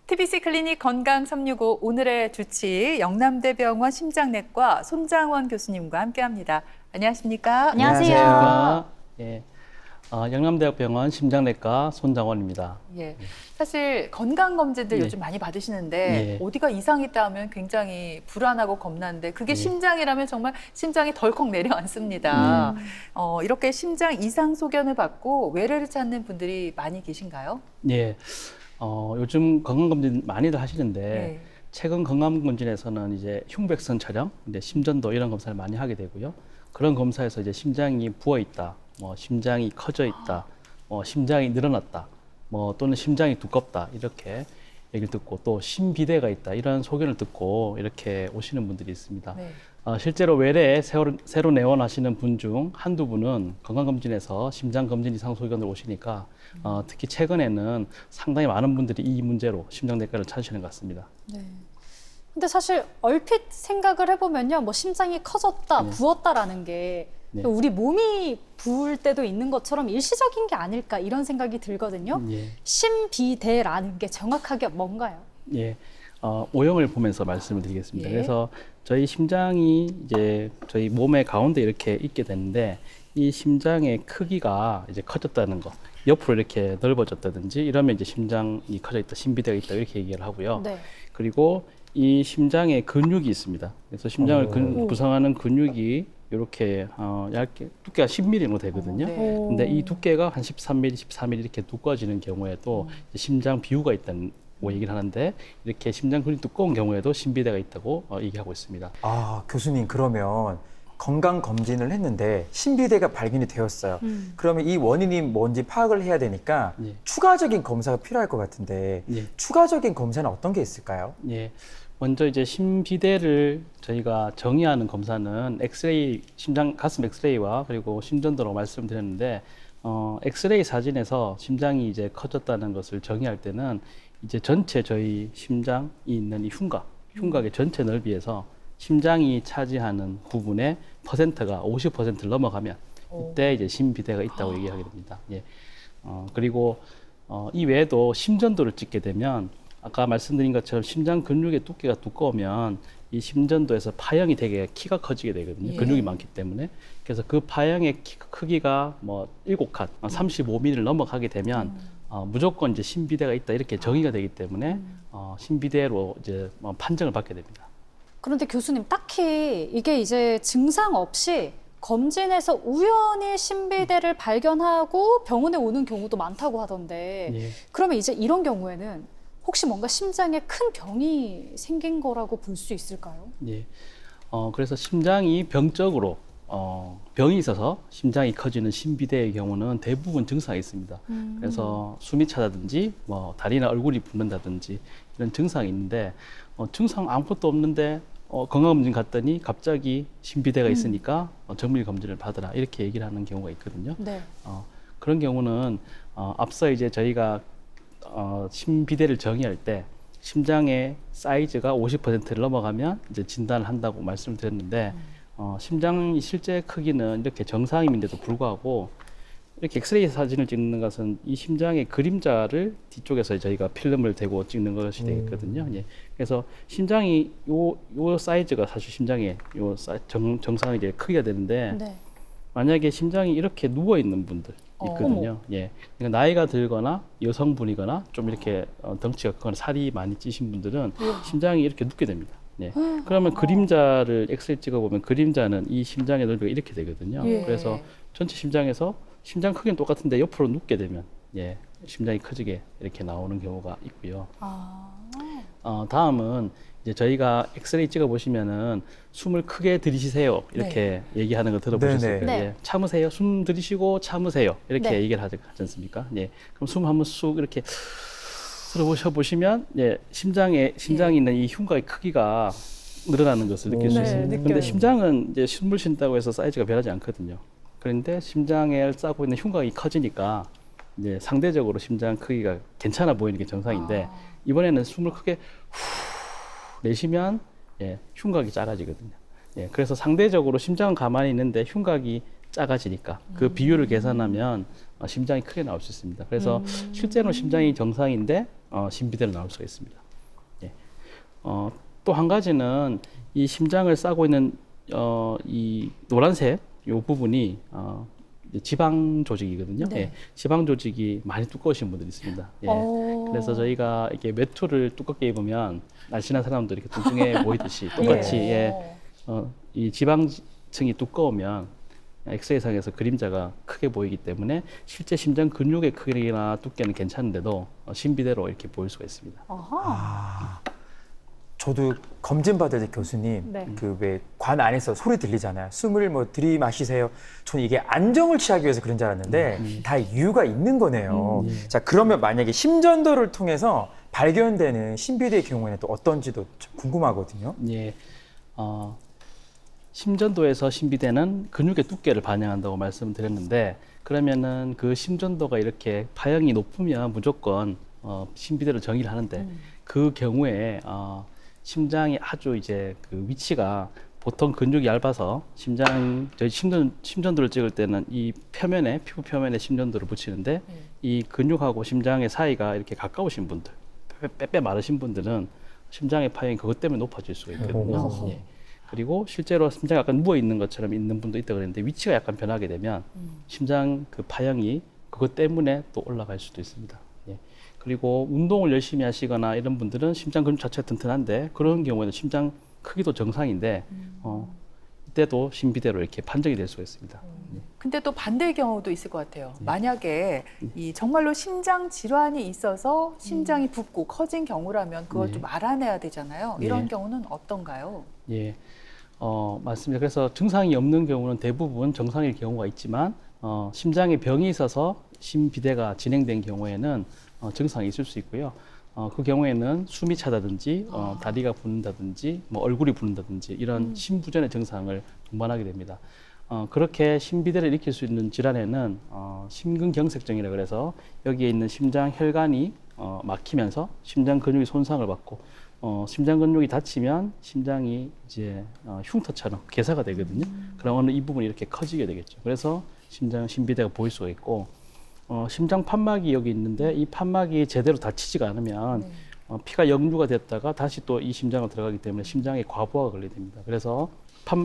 TBC 클리닉 건강 365 오늘의 주치 영남대병원 심장내과 손장원 교수님과 함께합니다. 안녕하십니까? 안녕하세요. 예, 영남대학병원 심장내과 손장원입니다. 예, 사실 건강 검진들 네. 요즘 많이 받으시는데 네. 어디가 이상이 있다 하면 굉장히 불안하고 겁나는데 그게 네. 심장이라면 정말 심장이 덜컥 내려앉습니다. 이렇게 심장 이상 소견을 받고 외래를 찾는 분들이 많이 계신가요? 예, 요즘 건강검진 많이들 하시는데 네. 최근 건강검진에서는 이제 흉백선 촬영, 근데 심전도 이런 검사를 많이 하게 되고요. 그런 검사에서 이제 심장이 부어 있다, 뭐 심장이 커져 있다, 심장이 늘어났다, 또는 심장이 두껍다 이렇게 얘기를 듣고 또 심비대가 있다 이런 소견을 듣고 이렇게 오시는 분들이 있습니다. 네. 실제로 외래에 새로 내원하시는 분 중 한두 분은 건강검진에서 심장검진 이상 소견을 오시니까 특히 최근에는 상당히 많은 분들이 이 문제로 심장내과를 찾으시는 것 같습니다. 네. 근데 사실 얼핏 생각을 해보면요, 뭐 심장이 커졌다, 네. 부었다라는 게 네. 우리 몸이 부을 때도 있는 것처럼 일시적인 게 아닐까 이런 생각이 들거든요. 예. 심비대라는 게 정확하게 뭔가요? 예. 오형을 보면서 말씀을 드리겠습니다. 예. 그래서 저희 심장이 이제 저희 몸의 가운데 이렇게 있게 되는데 이 심장의 크기가 이제 커졌다는 거, 옆으로 이렇게 넓어졌다든지 이러면 이제 심장이 커져 있다, 심비대가 있다 이렇게 얘기를 하고요. 네. 그리고 이 심장에 근육이 있습니다. 그래서 심장을 오. 구성하는 근육이 이렇게 얇게 두께가 10mm 정도 되거든요. 네. 오. 근데 이 두께가 한 13mm, 14mm 이렇게 두꺼워지는 경우에도 이제 심장 비후가 있다는 얘기를 하는데 이렇게 심장 근육이 두꺼운 경우에도 심비대가 있다고 얘기하고 있습니다. 아, 교수님, 그러면 건강 검진을 했는데 심비대가 발견이 되었어요. 그러면 이 원인이 뭔지 파악을 해야 되니까 예. 추가적인 검사가 필요할 것 같은데 예. 추가적인 검사는 어떤 게 있을까요? 예. 먼저 이제 심비대를 저희가 정의하는 검사는 엑스레이, 가슴 엑스레이와 그리고 심전도라고 말씀드렸는데, 엑스레이 사진에서 심장이 이제 커졌다는 것을 정의할 때는 이제 전체 저희 심장이 있는 이 흉곽의 전체 넓이에서 심장이 차지하는 부분의 퍼센트가 50%를 넘어가면 이때 이제 심비대가 있다고 얘기하게 됩니다. 예. 그리고 이 외에도 심전도를 찍게 되면 아까 말씀드린 것처럼 심장 근육의 두께가 두꺼우면 이 심전도에서 파형이 되게 키가 커지게 되거든요. 예. 근육이 많기 때문에. 그래서 그 파형의 크기가 뭐 7칸, 35mm를 넘어가게 되면 무조건 이제 심비대가 있다 이렇게 정의가 되기 때문에 심비대로 이제 판정을 받게 됩니다. 그런데 교수님, 딱히 이게 이제 증상 없이 검진에서 우연히 심비대를 발견하고 병원에 오는 경우도 많다고 하던데 예. 그러면 이제 이런 경우에는 혹시 뭔가 심장에 큰 병이 생긴 거라고 볼 수 있을까요? 예. 그래서 심장이 병적으로 병이 있어서 심장이 커지는 심비대의 경우는 대부분 증상이 있습니다. 그래서 숨이 차다든지 다리나 얼굴이 붓는다든지 이런 증상이 있는데 증상 아무것도 없는데 건강검진 갔더니 갑자기 심비대가 있으니까 정밀 검진을 받으라 이렇게 얘기를 하는 경우가 있거든요. 네. 그런 경우는 앞서 이제 저희가 심비대를 정의할 때 심장의 사이즈가 50%를 넘어가면 이제 진단을 한다고 말씀을 드렸는데 심장의 실제 크기는 이렇게 정상임인데도 불구하고 이렇게 엑스레이 사진을 찍는 것은 이 심장의 그림자를 뒤쪽에서 저희가 필름을 대고 찍는 것이 되겠거든요. 예. 그래서 심장이 요 사이즈가 사실 심장의 정상의 이제 크기가 되는데 네. 만약에 심장이 이렇게 누워 있는 분들 있거든요. 예. 그러니까 나이가 들거나 여성분이거나 좀 이렇게 덩치가 크거나 살이 많이 찌신 분들은 심장이 이렇게 눕게 됩니다. 예. 그러면 그림자를 엑스레이 찍어보면 그림자는 이 심장의 넓이가 이렇게 되거든요. 예. 그래서 전체 심장에서 심장 크기는 똑같은데 옆으로 눕게 되면 심장이 커지게 이렇게 나오는 경우가 있고요. 다음은 이제 저희가 엑스레이 찍어 보시면은 숨을 크게 들이쉬세요 이렇게 얘기하는 거 들어보셨을 네네. 거예요. 네. 예. 참으세요. 숨 들이쉬고 참으세요 이렇게 네. 얘기를 하지 않습니까? 예. 그럼 숨 한번 쑥 이렇게 들어보셔 보시면 심장에 있는 이 흉곽의 크기가 늘어나는 것을 느낄 수 네, 있습니다. 느껴요. 근데 심장은 이제 숨을 쉰다고 해서 사이즈가 변하지 않거든요. 그런데 심장에 싸고 있는 흉곽이 커지니까 이제 상대적으로 심장 크기가 괜찮아 보이는 게 정상인데 이번에는 숨을 크게 후 내쉬면 흉곽이 작아지거든요. 그래서 상대적으로 심장은 가만히 있는데 흉곽이 작아지니까 그 비율을 계산하면 심장이 크게 나올 수 있습니다. 그래서 실제로 심장이 정상인데 심비대로 나올 수가 있습니다. 예. 또 한 가지는 이 심장을 싸고 있는 이 노란색 이 부분이 이제 지방 조직이거든요. 네. 예. 지방 조직이 많이 두꺼우신 분들이 있습니다. 예. 그래서 저희가 이렇게 외투를 두껍게 입으면 날씬한 사람들이 이렇게 뚱뚱해 보이듯이 똑같이 이 지방층이 두꺼우면 엑스레이상에서 그림자가 크게 보이기 때문에 실제 심장 근육의 크기나 두께는 괜찮은데도 심비대로 이렇게 보일 수가 있습니다. 아하. 저도 검진 받을 때 교수님 네. 그 왜 관 안에서 소리 들리잖아요. 숨을 뭐 들이마시세요. 저는 이게 안정을 취하기 위해서 그런 줄 알았는데 다 이유가 있는 거네요. 자, 그러면 만약에 심전도를 통해서 발견되는 심비대의 경우에는 또 어떤지도 좀 궁금하거든요. 예. 심전도에서 심비대는 근육의 두께를 반영한다고 말씀드렸는데 그러면은 그 심전도가 이렇게 파형이 높으면 무조건 심비대로 정의를 하는데 그 경우에 심장이 아주 이제 그 위치가 보통 근육이 얇아서 저희 심전도를 찍을 때는 이 표면에 피부 표면에 심전도를 붙이는데 이 근육하고 심장의 사이가 이렇게 가까우신 분들, 빼빼 마르신 분들은 심장의 파형이 그것 때문에 높아질 수가 있거든요. 예. 그리고 실제로 심장이 약간 누워 있는 것처럼 있는 분도 있다 그랬는데 위치가 약간 변하게 되면 심장 그 파형이 그것 때문에 또 올라갈 수도 있습니다. 예. 그리고 운동을 열심히 하시거나 이런 분들은 심장 근육 자체가 튼튼한데 그런 경우에는 심장 크기도 정상인데 이때도 심비대로 이렇게 판정이 될 수가 있습니다. 예. 근데 또 반대의 경우도 있을 것 같아요. 만약에 이 정말로 심장 질환이 있어서 심장이 붓고 커진 경우라면 그걸 네. 좀 알아내야 되잖아요. 이런 네. 경우는 어떤가요? 예, 맞습니다. 그래서 증상이 없는 경우는 대부분 정상일 경우가 있지만 심장에 병이 있어서 심비대가 진행된 경우에는 증상이 있을 수 있고요. 그 경우에는 숨이 차다든지 다리가 붓는다든지 뭐 얼굴이 붓는다든지 이런 심부전의 증상을 동반하게 됩니다. 그렇게 심비대를 일으킬 수 있는 질환에는 심근경색증이라 그래서 여기에 있는 심장 혈관이 막히면서 심장 근육이 손상을 받고 심장 근육이 다치면 심장이 이제 흉터처럼 괴사가 되거든요. 그럼 어느 이 부분이 이렇게 커지게 되겠죠. 그래서 심비대가 보일 수가 있고 심장 판막이 여기 있는데 이 판막이 제대로 닫히지가 않으면 피가 역류가 됐다가 다시 또 이 심장을 들어가기 때문에 심장에 과부하가 걸리게 됩니다. 그래서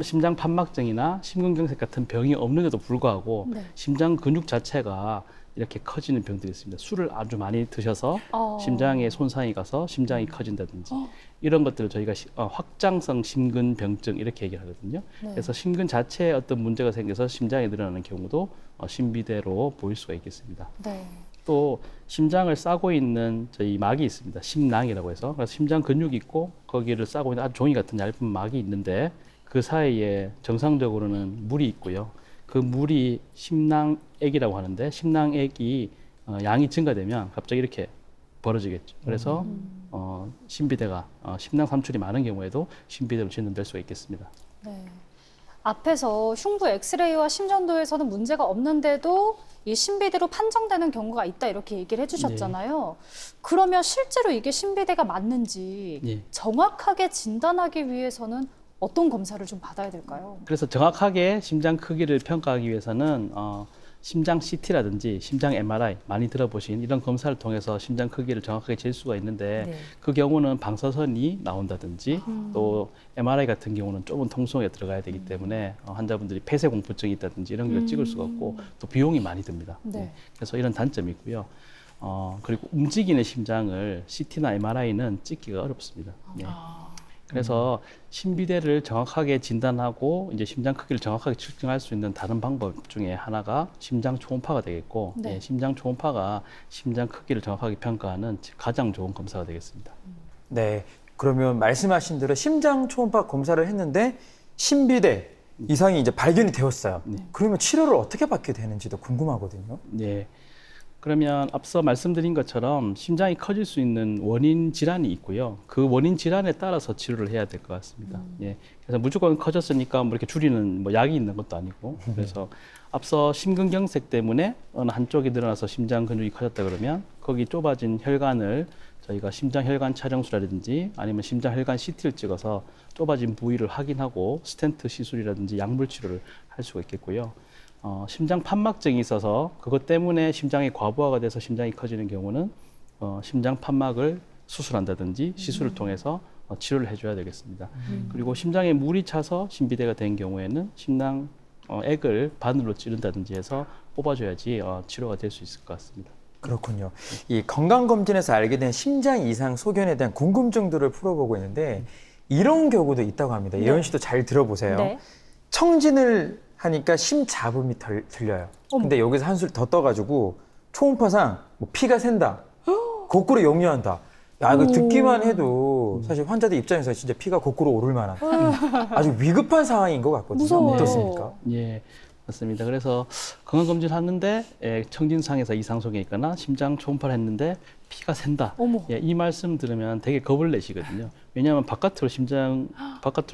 심장 판막증이나 심근경색 같은 병이 없는데도 불구하고 심장 근육 자체가 이렇게 커지는 병들이 있습니다. 술을 아주 많이 드셔서 심장에 손상이 가서 심장이 커진다든지 이런 것들을 저희가 확장성 심근병증 이렇게 얘기하거든요. 그래서 심근 자체에 어떤 문제가 생겨서 심장이 늘어나는 경우도 심비대로 보일 수가 있겠습니다. 네. 또 심장을 싸고 있는 저희 막이 있습니다. 심낭이라고 해서 그래서 심장 근육이 있고 거기를 싸고 있는 아주 종이 같은 얇은 막이 있는데 그 사이에 정상적으로는 물이 있고요. 그 물이 심낭액이라고 하는데 심낭액이 양이 증가되면 갑자기 이렇게 벌어지겠죠. 그래서 심비대가 심낭 삼출이 많은 경우에도 심비대로 진단될 수가 있겠습니다. 네. 앞에서 흉부 엑스레이와 심전도에서는 문제가 없는데도 이 심비대로 판정되는 경우가 있다 이렇게 얘기를 해주셨잖아요. 그러면 실제로 이게 심비대가 맞는지 예. 정확하게 진단하기 위해서는 어떤 검사를 좀 받아야 될까요? 그래서 정확하게 심장 크기를 평가하기 위해서는 심장 CT라든지 심장 MRI 많이 들어보신 이런 검사를 통해서 심장 크기를 정확하게 잴 수가 있는데 네. 그 경우는 방사선이 나온다든지 또 MRI 같은 경우는 좁은 통속에 들어가야 되기 때문에 환자분들이 폐쇄 공포증이 있다든지 이런 걸 찍을 수가 없고 또 비용이 많이 듭니다. 네. 그래서 이런 단점이 있고요. 그리고 움직이는 심장을 CT나 MRI는 찍기가 어렵습니다. 예. 그래서 심비대를 정확하게 진단하고 이제 심장 크기를 정확하게 측정할 수 있는 다른 방법 중에 하나가 심장 초음파가 되겠고 네. 예, 심장 초음파가 심장 크기를 정확하게 평가하는 가장 좋은 검사가 되겠습니다. 네. 그러면 말씀하신 대로 심장 초음파 검사를 했는데 심비대 이상이 이제 발견이 되었어요. 그러면 치료를 어떻게 받게 되는지도 궁금하거든요. 네. 그러면 앞서 말씀드린 것처럼 심장이 커질 수 있는 원인 질환이 있고요. 그 원인 질환에 따라서 치료를 해야 될 것 같습니다. 예. 그래서 무조건 커졌으니까 뭐 이렇게 줄이는 뭐 약이 있는 것도 아니고. 그래서 앞서 심근경색 때문에 어느 한쪽이 늘어나서 심장 근육이 커졌다 그러면 거기 좁아진 혈관을 저희가 심장 혈관 촬영술이라든지 아니면 심장 혈관 CT를 찍어서 좁아진 부위를 확인하고 스텐트 시술이라든지 약물 치료를 할 수가 있겠고요. 심장 판막증이 있어서 그것 때문에 심장이 과부하가 돼서 심장이 커지는 경우는 심장 판막을 수술한다든지 시술을 통해서 치료를 해줘야 되겠습니다. 그리고 심장에 물이 차서 심비대가 된 경우에는 심장 액을 바늘로 찌른다든지 해서 뽑아줘야지 치료가 될 수 있을 것 같습니다. 그렇군요. 이 건강검진에서 알게 된 심장 이상 소견에 대한 궁금증들을 풀어보고 있는데 이런 경우도 있다고 합니다. 예원 씨도 잘 들어보세요. 네. 청진을 하니까 심잡음이 들려요. 근데 여기서 한술 더 떠가지고 초음파상 뭐 피가 샌다. 거꾸로 역류한다. 야, 이거 듣기만 해도 사실 환자들 입장에서 진짜 피가 거꾸로 오를 만한 아주 위급한 상황인 것 같거든요. 무서워요. 어떻습니까? 예, 맞습니다. 그래서 건강검진을 하는데 청진상에서 이상 소견이 있거나 심장 초음파를 했는데 피가 샌다. 어머. 예, 이 말씀 들으면 되게 겁을 내시거든요. 왜냐하면 바깥으로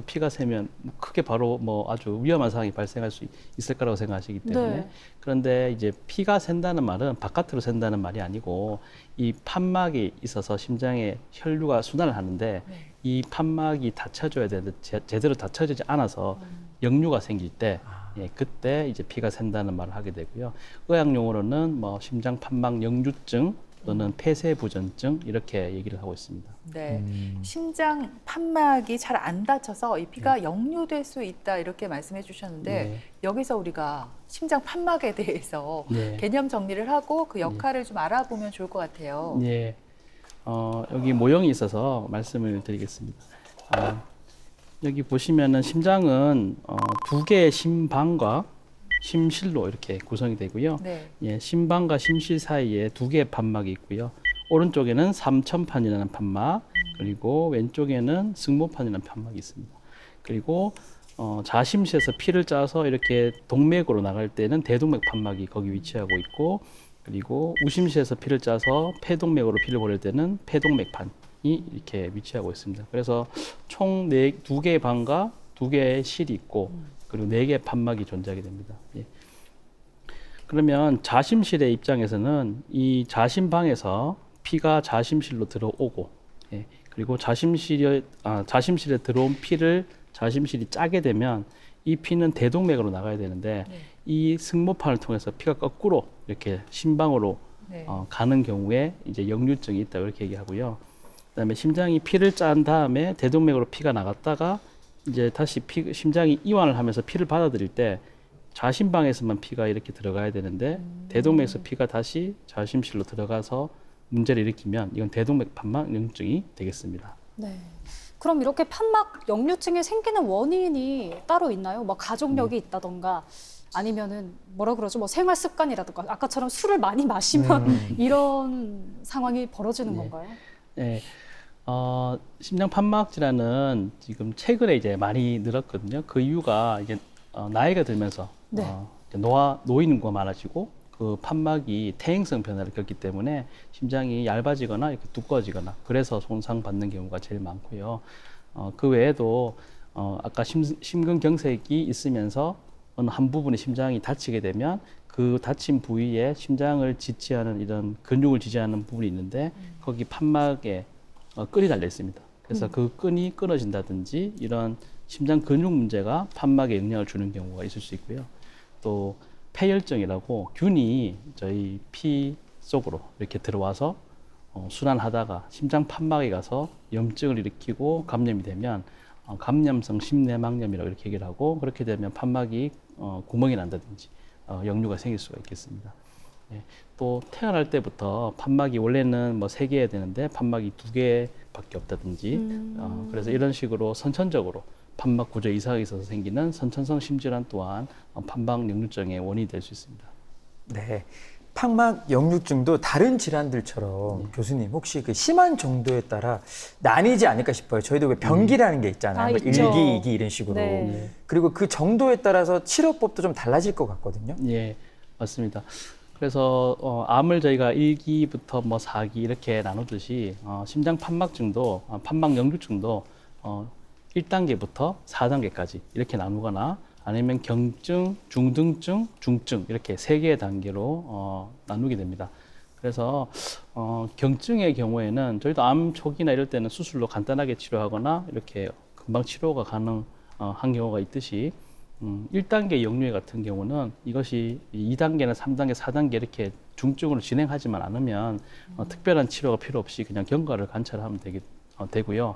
피가 새면 크게 바로 뭐 아주 위험한 상황이 발생할 수 있을 거라고 생각하시기 때문에 네. 그런데 이제 피가 샌다는 말은 바깥으로 샌다는 말이 아니고 이 판막이 있어서 심장에 혈류가 순환을 하는데 이 판막이 닫혀줘야 되는데 제대로 닫혀지지 않아서 역류가 생길 때 그때 이제 피가 샌다는 말을 하게 되고요. 의학 용어로는 뭐 심장 판막 역류증 또는 폐쇄부전증 이렇게 얘기를 하고 있습니다. 네, 심장 판막이 잘 안 닫혀서 이 피가 역류될 수 있다 이렇게 말씀해 주셨는데 네. 여기서 우리가 심장 판막에 대해서 네. 개념 정리를 하고 그 역할을 좀 알아보면 좋을 것 같아요. 예, 여기 모형이 있어서 말씀을 드리겠습니다. 여기 보시면은 심장은 두 개의 심방과 심실로 이렇게 구성이 되고요. 네. 예, 심방과 심실 사이에 두 개의 판막이 있고요. 오른쪽에는 삼천판이라는 판막, 그리고 왼쪽에는 승모판이라는 판막이 있습니다. 그리고 좌심실에서 피를 짜서 이렇게 동맥으로 나갈 때는 대동맥 판막이 거기 위치하고 있고, 그리고 우심실에서 피를 짜서 폐동맥으로 피를 보낼 때는 폐동맥판이 이렇게 위치하고 있습니다. 그래서 총 두 개의 방과 두 개의 실이 있고, 그리고 네 개의 판막이 존재하게 됩니다. 예. 그러면 좌심실의 입장에서는 이 좌심방에서 피가 좌심실로 들어오고, 예. 그리고 좌심실에 들어온 피를 좌심실이 짜게 되면 이 피는 대동맥으로 나가야 되는데 이 승모판을 통해서 피가 거꾸로 이렇게 심방으로 가는 경우에 이제 역류증이 있다 이렇게 얘기하고요. 그다음에 심장이 피를 짠 다음에 대동맥으로 피가 나갔다가 이제 다시 심장이 이완을 하면서 피를 받아들일 때 좌심방에서만 피가 이렇게 들어가야 되는데 대동맥에서 피가 다시 좌심실로 들어가서 문제를 일으키면 이건 대동맥 판막 역류증이 되겠습니다. 네. 그럼 이렇게 판막 역류증이 생기는 원인이 따로 있나요? 뭐 가족력이 있다던가 아니면은 뭐라 그러죠? 뭐 생활 습관이라든가 아까처럼 술을 많이 마시면 이런 상황이 벌어지는 건가요? 네. 심장 판막 질환은 지금 최근에 이제 많이 늘었거든요. 그 이유가 이제 나이가 들면서 네. 노인과 많아지고 그 판막이 퇴행성 변화를 겪기 때문에 심장이 얇아지거나 이렇게 두꺼워지거나 그래서 손상받는 경우가 제일 많고요. 그 외에도 아까 심근경색이 있으면서 어느 한 부분의 심장이 다치게 되면 그 다친 부위에 심장을 지지하는 이런 근육을 지지하는 부분이 있는데 거기 판막에 끈이 달려 있습니다. 그래서 그 끈이 끊어진다든지 이런 심장 근육 문제가 판막에 영향을 주는 경우가 있을 수 있고요. 또 폐혈증이라고 균이 저희 피 속으로 이렇게 들어와서 순환하다가 심장 판막에 가서 염증을 일으키고 감염이 되면 감염성 심내막염이라고 이렇게 얘기를 하고 그렇게 되면 판막이 구멍이 난다든지 역류가 생길 수가 있겠습니다. 예, 또 태어날 때부터 판막이 원래는 뭐 3개여야 되는데 판막이 2개밖에 없다든지 그래서 이런 식으로 선천적으로 판막 구조 이상이 있어서 생기는 선천성 심질환 또한 판막 역류증의 원인이 될 수 있습니다. 네. 판막 역류증도 다른 질환들처럼 교수님 혹시 그 심한 정도에 따라 나뉘지 않을까 싶어요. 저희도 왜 변기라는 게 있잖아요. 뭐 있죠. 1기, 2기 이런 식으로. 네. 그리고 그 정도에 따라서 치료법도 좀 달라질 것 같거든요. 예, 맞습니다. 그래서 암을 저희가 1기부터 뭐 4기 이렇게 나누듯이 심장 판막증도 판막 역류증도 1단계부터 4단계까지 이렇게 나누거나 아니면 경증, 중등증, 중증 이렇게 3개의 단계로 나누게 됩니다. 그래서 경증의 경우에는 저희도 암 초기나 이럴 때는 수술로 간단하게 치료하거나 이렇게 금방 치료가 가능한 경우가 있듯이 1단계 역류회 같은 경우는 이것이 2단계나 3단계, 4단계 이렇게 중증으로 진행하지만 않으면 특별한 치료가 필요 없이 그냥 경과를 관찰하면 되고요.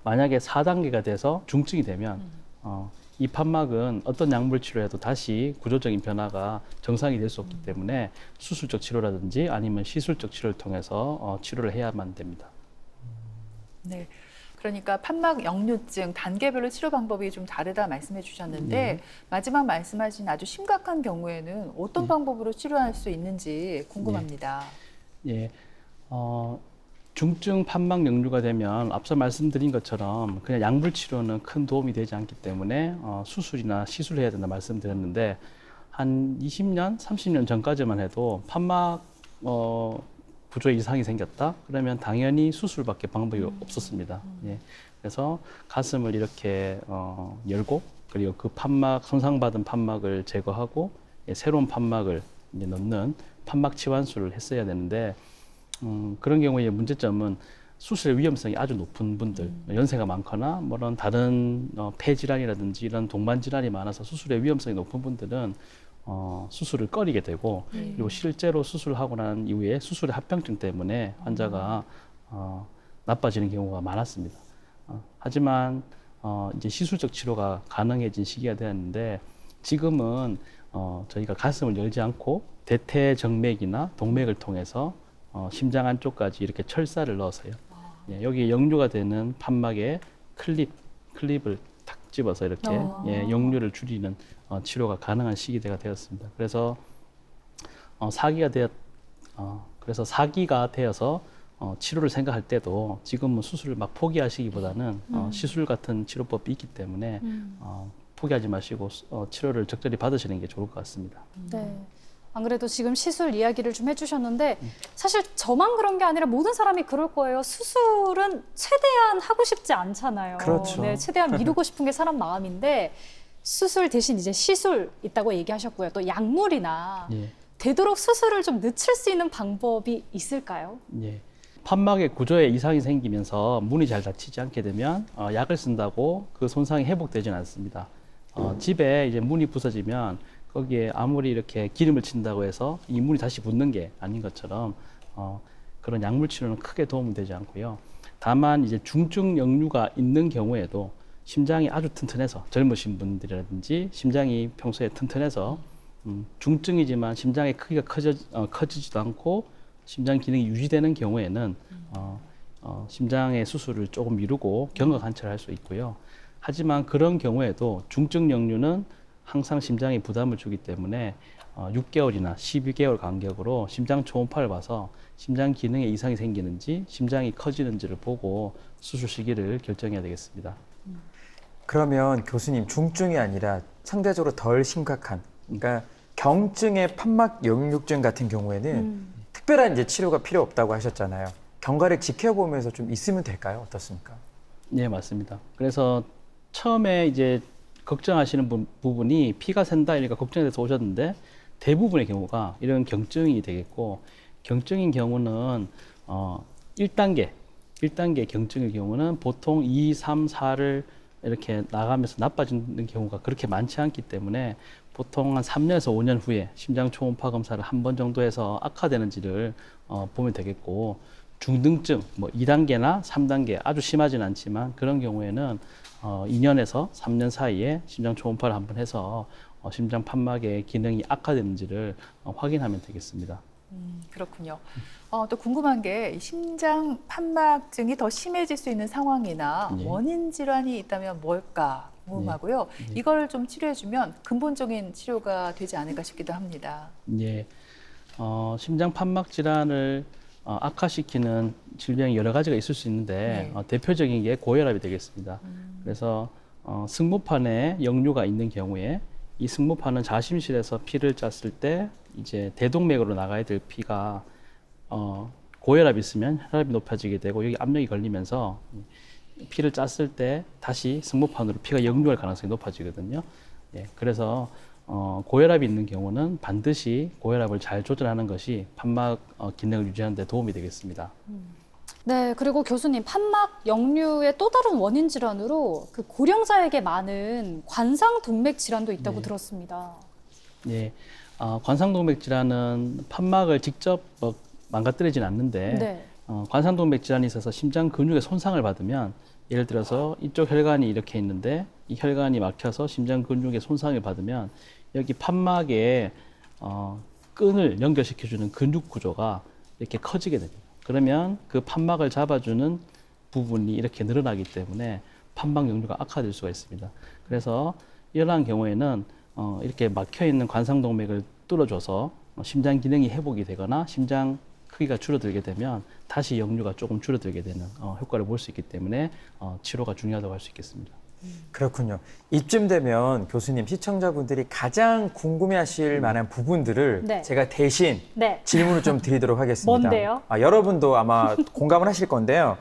만약에 4단계가 돼서 중증이 되면 이 판막은 어떤 약물 치료에도 다시 구조적인 변화가 정상이 될 수 없기 때문에 수술적 치료라든지 아니면 시술적 치료를 통해서 치료를 해야만 됩니다. 네. 그러니까 판막 역류증 단계별로 치료 방법이 좀 다르다 말씀해 주셨는데 마지막 말씀하신 아주 심각한 경우에는 어떤 방법으로 치료할 수 있는지 궁금합니다. 예, 중증 판막 역류가 되면 앞서 말씀드린 것처럼 그냥 약물 치료는 큰 도움이 되지 않기 때문에 수술이나 시술해야 된다 말씀드렸는데 한 20년, 30년 전까지만 해도 판막 구조에 이상이 생겼다? 그러면 당연히 수술밖에 방법이 없었습니다. 예. 그래서 가슴을 이렇게 열고 그리고 그 판막, 손상받은 판막을 제거하고 새로운 판막을 이제 넣는 판막 치환술을 했어야 되는데 그런 경우에 문제점은 수술의 위험성이 아주 높은 분들, 연세가 많거나 뭐런 다른 폐질환이라든지 이런 동반 질환이 많아서 수술의 위험성이 높은 분들은 수술을 꺼리게 되고 그리고 실제로 수술하고 난 이후에 수술의 합병증 때문에 환자가 나빠지는 경우가 많았습니다. 하지만 이제 시술적 치료가 가능해진 시기가 되었는데 지금은 저희가 가슴을 열지 않고 대퇴정맥이나 동맥을 통해서 심장 안쪽까지 이렇게 철사를 넣어서요. 예, 여기 역류가 되는 판막에 클립을 탁 집어서 이렇게 역류를 줄이는 치료가 가능한 시기가 되었습니다. 그래서 그래서 4기가 되어서 치료를 생각할 때도 지금은 수술을 막 포기하시기보다는 시술 같은 치료법이 있기 때문에 포기하지 마시고 치료를 적절히 받으시는 게 좋을 것 같습니다. 네. 안 그래도 지금 시술 이야기를 좀 해주셨는데 사실 저만 그런 게 아니라 모든 사람이 그럴 거예요. 수술은 최대한 하고 싶지 않잖아요. 그렇죠. 네, 최대한 미루고 싶은 게 사람 마음인데 수술 대신 이제 시술 있다고 얘기하셨고요. 또 약물이나 예. 되도록 수술을 좀 늦출 수 있는 방법이 있을까요? 예. 판막의 구조에 이상이 생기면서 문이 잘 닫히지 않게 되면 약을 쓴다고 그 손상이 회복되지는 않습니다. 집에 이제 문이 부서지면 거기에 아무리 이렇게 기름을 친다고 해서 이 문이 다시 붙는 게 아닌 것처럼 그런 약물 치료는 크게 도움이 되지 않고요. 다만 이제 중증 역류가 있는 경우에도 심장이 아주 튼튼해서 젊으신 분들이라든지 심장이 평소에 튼튼해서 중증이지만 심장의 크기가 커지지도 않고 심장 기능이 유지되는 경우에는 심장의 수술을 조금 미루고 경과 관찰할 수 있고요. 하지만 그런 경우에도 중증 역류는 항상 심장에 부담을 주기 때문에 6개월이나 12개월 간격으로 심장 초음파를 봐서 심장 기능에 이상이 생기는지 심장이 커지는지를 보고 수술 시기를 결정해야 되겠습니다. 그러면 교수님 중증이 아니라 상대적으로 덜 심각한 그러니까 경증의 판막 역류증 같은 경우에는 특별한 이제 치료가 필요 없다고 하셨잖아요. 경과를 지켜보면서 좀 있으면 될까요? 어떻습니까? 네, 맞습니다. 그래서 처음에 이제 걱정하시는 부분이 피가 샌다 이러니까 걱정돼서 오셨는데 대부분의 경우가 이런 경증이 되겠고 경증인 경우는 1단계 경증의 경우는 보통 2, 3, 4를 이렇게 나가면서 나빠지는 경우가 그렇게 많지 않기 때문에 보통 한 3년에서 5년 후에 심장 초음파 검사를 한 번 정도 해서 악화되는지를 보면 되겠고 중등증, 뭐 2단계나 3단계 아주 심하진 않지만 그런 경우에는 2년에서 3년 사이에 심장 초음파를 한번 해서 심장 판막의 기능이 악화되는지를 확인하면 되겠습니다. 그렇군요. 또 궁금한 게 심장 판막증이 더 심해질 수 있는 상황이나 예. 원인 질환이 있다면 뭘까 궁금하고요. 이걸 좀 치료해주면 근본적인 치료가 되지 않을까 싶기도 합니다. 예, 심장 판막 질환을 악화시키는 질병이 여러 가지가 있을 수 있는데 대표적인 게 고혈압이 되겠습니다. 그래서 승모판에 역류가 있는 경우에 이 승모판은 자심실에서 피를 짰을 때 이제 대동맥으로 나가야 될 피가 고혈압이 있으면 혈압이 높아지게 되고 여기 압력이 걸리면서 피를 짰을 때 다시 승모판으로 피가 역류할 가능성이 높아지거든요. 예, 그래서 고혈압이 있는 경우는 반드시 고혈압을 잘 조절하는 것이 판막 기능을 유지하는 데 도움이 되겠습니다. 네, 그리고 교수님, 판막 역류의 또 다른 원인 질환으로 그 고령자에게 많은 관상동맥 질환도 있다고 네. 들었습니다. 예, 관상동맥 질환은 판막을 직접 망가뜨리진 않는데 네. 관상동맥 질환이 있어서 심장 근육에 손상을 받으면 예를 들어서 이쪽 혈관이 이렇게 있는데 이 혈관이 막혀서 심장 근육에 손상을 받으면 여기 판막에 끈을 연결시켜주는 근육 구조가 이렇게 커지게 됩니다. 그러면 그 판막을 잡아주는 부분이 이렇게 늘어나기 때문에 판막 역류가 악화될 수가 있습니다. 그래서 이러한 경우에는 이렇게 막혀 있는 관상동맥을 뚫어줘서 심장 기능이 회복이 되거나 심장 크기가 줄어들게 되면 다시 역류가 조금 줄어들게 되는 효과를 볼 수 있기 때문에 치료가 중요하다고 할 수 있겠습니다. 그렇군요. 이쯤 되면 교수님, 시청자분들이 가장 궁금해하실 만한 부분들을 네. 제가 대신 네. 질문을 좀 드리도록 하겠습니다. 뭔데요? 여러분도 아마 공감을 하실 건데요.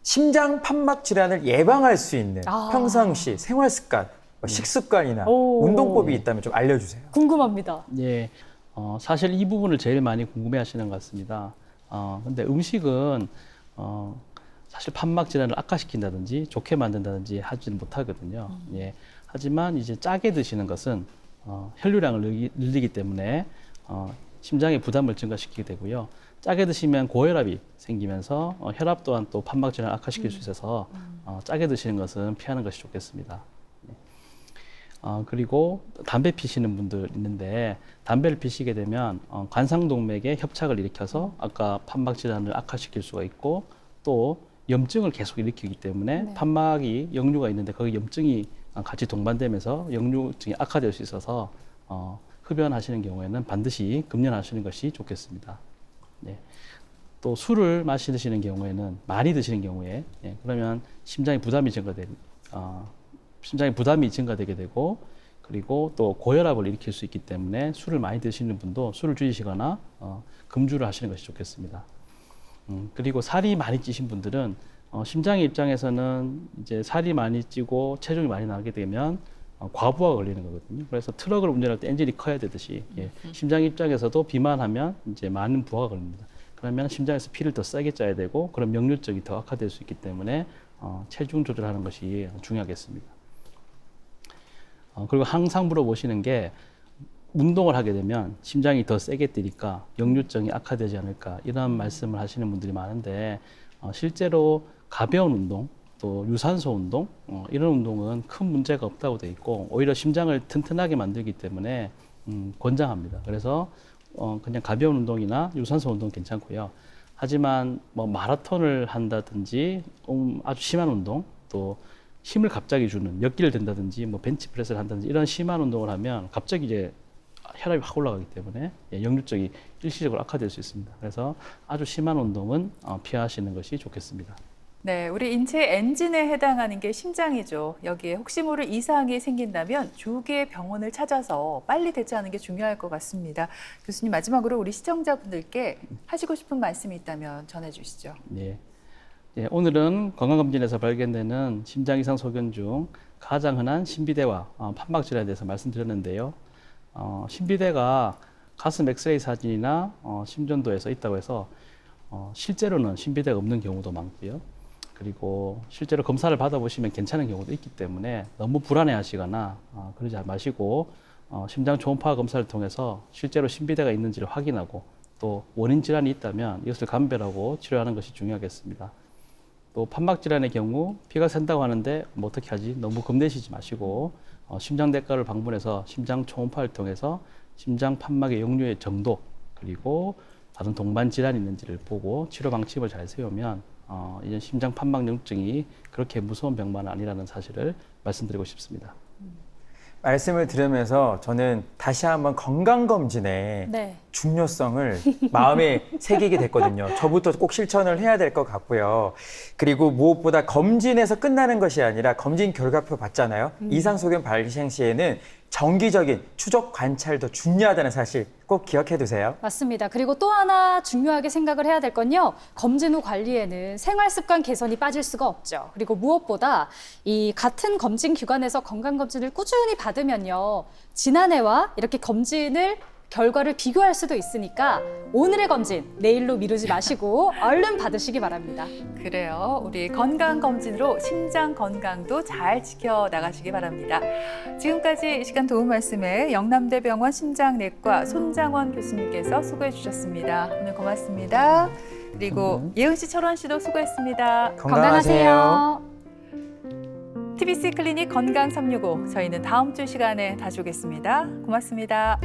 심장 판막 질환을 예방할 수 있는 평상시 생활 습관, 식습관이나 오. 운동법이 있다면 좀 알려주세요. 궁금합니다. 예, 사실 이 부분을 제일 많이 궁금해하시는 것 같습니다. 근데 음식은 사실 판막 질환을 악화시킨다든지 좋게 만든다든지 하지는 못하거든요. 예, 하지만 이제 짜게 드시는 것은 혈류량을 늘리기 때문에 심장의 부담을 증가시키게 되고요. 짜게 드시면 고혈압이 생기면서 혈압 또한 또 판막 질환을 악화시킬 수 있어서 짜게 드시는 것은 피하는 것이 좋겠습니다. 그리고 담배 피시는 분들 있는데 담배를 피시게 되면 관상동맥에 협착을 일으켜서 아까 판막 질환을 악화시킬 수가 있고 또 염증을 계속 일으키기 때문에 네. 판막이 역류가 있는데 거기 염증이 같이 동반되면서 역류증이 악화될 수 있어서 흡연하시는 경우에는 반드시 금연하시는 것이 좋겠습니다. 네. 또 술을 마시는 경우에는 많이 드시는 경우에 그러면 심장의 부담이 증가되게 되고 그리고 또 고혈압을 일으킬 수 있기 때문에 술을 많이 드시는 분도 술을 줄이시거나 금주를 하시는 것이 좋겠습니다. 그리고 살이 많이 찌신 분들은 심장의 입장에서는 이제 살이 많이 찌고 체중이 많이 나게 되면 과부하가 걸리는 거거든요. 그래서 트럭을 운전할 때 엔진이 커야 되듯이 심장 입장에서도 비만하면 이제 많은 부하가 걸립니다. 그러면 심장에서 피를 더 세게 짜야 되고 그럼 역류증이 더 악화될 수 있기 때문에 체중 조절하는 것이 중요하겠습니다. 그리고 항상 물어보시는 게 운동을 하게 되면 심장이 더 세게 뛰니까 역류증이 악화되지 않을까 이런 말씀을 하시는 분들이 많은데 실제로 가벼운 운동 또 유산소 운동 이런 운동은 큰 문제가 없다고 돼 있고 오히려 심장을 튼튼하게 만들기 때문에 권장합니다. 그래서 그냥 가벼운 운동이나 유산소 운동 괜찮고요. 하지만 뭐 마라톤을 한다든지 아주 심한 운동 또 힘을 갑자기 주는 역기를 든다든지 뭐 벤치프레스를 한다든지 이런 심한 운동을 하면 갑자기 이제 혈압이 확 올라가기 때문에 역류증이 일시적으로 악화될 수 있습니다. 그래서 아주 심한 운동은 피하시는 것이 좋겠습니다. 네, 우리 인체의 엔진에 해당하는 게 심장이죠. 여기에 혹시 모를 이상이 생긴다면 조기에 병원을 찾아서 빨리 대처하는 게 중요할 것 같습니다. 교수님, 마지막으로 우리 시청자분들께 하시고 싶은 말씀이 있다면 전해주시죠. 네. 예, 오늘은 건강검진에서 발견되는 심장 이상 소견 중 가장 흔한 신비대와 판막 질환에 대해서 말씀드렸는데요. 신비대가 가슴 엑스레이 사진이나 심전도에서 있다고 해서 실제로는 신비대가 없는 경우도 많고요. 그리고 실제로 검사를 받아보시면 괜찮은 경우도 있기 때문에 너무 불안해하시거나 그러지 마시고 심장 초음파 검사를 통해서 실제로 신비대가 있는지를 확인하고 또 원인 질환이 있다면 이것을 감별하고 치료하는 것이 중요하겠습니다. 또 판막 질환의 경우 피가 샌다고 하는데 뭐 어떻게 하지? 너무 겁내시지 마시고 심장내과를 방문해서 심장 초음파를 통해서 심장 판막의 역류의 정도 그리고 다른 동반 질환이 있는지를 보고 치료 방침을 잘 세우면 이제 심장 판막 염증이 그렇게 무서운 병만은 아니라는 사실을 말씀드리고 싶습니다. 말씀을 들으면서 저는 다시 한번 건강검진의 네. 중요성을 마음에 새기게 됐거든요. 저부터 꼭 실천을 해야 될 것 같고요. 그리고 무엇보다 검진에서 끝나는 것이 아니라 검진 결과표 받잖아요. 이상 소견 발생 시에는 정기적인 추적 관찰도 중요하다는 사실 꼭 기억해 두세요. 맞습니다. 그리고 또 하나 중요하게 생각을 해야 될 건요. 검진 후 관리에는 생활 습관 개선이 빠질 수가 없죠. 그리고 무엇보다 이 같은 검진 기관에서 건강 검진을 꾸준히 받으면요. 지난해와 이렇게 검진을 결과를 비교할 수도 있으니까 오늘의 검진 내일로 미루지 마시고 얼른 받으시기 바랍니다. 그래요. 우리 건강검진으로 심장 건강도 잘 지켜나가시기 바랍니다. 지금까지 이 시간 도움 말씀에 영남대병원 심장내과 손장원 교수님께서 수고해 주셨습니다. 오늘 고맙습니다. 그리고 예은 씨, 철원 씨도 수고했습니다. 건강하세요. TBC 클리닉 건강 365 저희는 다음 주 시간에 다시 오겠습니다. 고맙습니다.